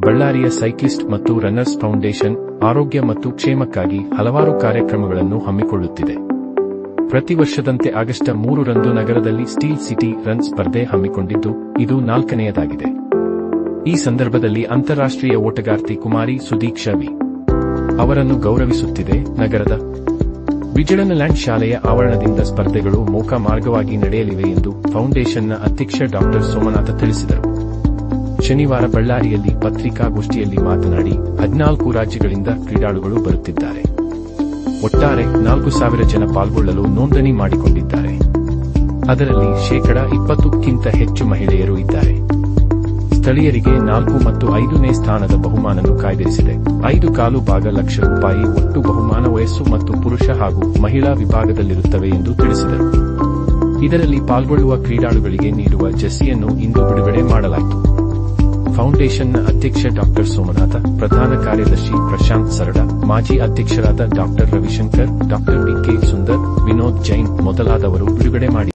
ಬಳ್ಳಾರಿಯ ಸೈಕ್ಲಿಸ್ಟ್ ಮತ್ತು runners foundation ಆರೋಗ್ಯ ಮತ್ತು ಕ್ಷೇಮಕ್ಕಾಗಿ ಹಲವಾರು ಕಾರ್ಯಕ್ರಮಗಳನ್ನು ಹಮ್ಮಿಕೊಳ್ಳುತ್ತಿದೆ. ಪ್ರತಿ ವರ್ಷದಂತೆ ಆಗಸ್ಟ್ 3ರಂದು ನಗರದಲ್ಲಿ ಸ್ಟೀಲ್ ಸಿಟಿ ರನ್ ಸ್ಪರ್ಧೆ ಹಮ್ಮಿಕೊಂಡಿದ್ದು, ಇದು 4ನೇಯದಾಗಿದೆ. ಈ ಸಂದರ್ಭದಲ್ಲಿ ಅಂತಾರಾಷ್ಟ್ರೀಯ ಓಟಗಾರ್ತಿ ಕುಮಾರಿ ಸುದೀಕ್ಷಾ ವಿ ಅವರನ್ನು ಗೌರವಿಸುತ್ತಿದೆ. ನಗರದ ವಿಜಯಲ್ಯಾಂಡ್ ಶಾಲೆಯ ಆವರಣದಿಂದ ಸ್ಪರ್ಧೆಗಳು ಮೋಕ ಮಾರ್ಗವಾಗಿ ನಡೆಯಲಿವೆ ಎಂದು ಫೌಂಡೇಶನ್ನ ಅಧ್ಯಕ್ಷ ಡಾ ಸೋಮನಾಥ ತಿಳಿಸಿದರು. ಶನಿವಾರ ಬಳ್ಳಾರಿಯಲ್ಲಿ ಪತ್ರಿಕಾಗೋಷ್ಠಿಯಲ್ಲಿ ಮಾತನಾಡಿ, 14 ರಾಜ್ಯಗಳಿಂದ ಕ್ರೀಡಾಳುಗಳು ಬರುತ್ತಿದ್ದಾರೆ. ಒಟ್ಟಾರೆ 4,000 ಜನ ಪಾಲ್ಗೊಳ್ಳಲು ನೋಂದಣಿ ಮಾಡಿಕೊಂಡಿದ್ದಾರೆ. ಅದರಲ್ಲಿ 20%ಕ್ಕಿಂತ ಹೆಚ್ಚು ಮಹಿಳೆಯರು ಇದ್ದಾರೆ. ಸ್ಥಳೀಯರಿಗೆ 4 ಮತ್ತು 5ನೇ ಸ್ಥಾನದ ಬಹುಮಾನವನ್ನು ಕಾಯ್ದಿರಿಸಿದೆ. 5.25 ಲಕ್ಷ ರೂಪಾಯಿ ಒಟ್ಟು ಬಹುಮಾನ ವಯಸ್ಸು ಮತ್ತು ಪುರುಷ ಹಾಗೂ ಮಹಿಳಾ ವಿಭಾಗದಲ್ಲಿರುತ್ತವೆ ಎಂದು ತಿಳಿಸಿದರು. ಇದರಲ್ಲಿ ಪಾಲ್ಗೊಳ್ಳುವ ಕ್ರೀಡಾಳುಗಳಿಗೆ ನೀಡುವ ಜೆರ್ಸಿಯನ್ನು ಇಂದು ಬಿಡುಗಡೆ ಮಾಡಲಾಯಿತು. ಫೌಂಡೇಶನ್ನ ಅಧ್ಯಕ್ಷ ಡಾ ಸೋಮನಾಥ, ಪ್ರಧಾನ ಕಾರ್ಯದರ್ಶಿ ಪ್ರಶಾಂತ್ ಸರಡ, ಮಾಜಿ ಅಧ್ಯಕ್ಷರಾದ ಡಾ ರವಿಶಂಕರ್, ಡಾ ಡಿ ಕೆ ಸುಂದರ್, ವಿನೋದ್ ಜೈನ್ ಮೊದಲಾದವರು ಬಿಡುಗಡೆ ಮಾಡಿದರು.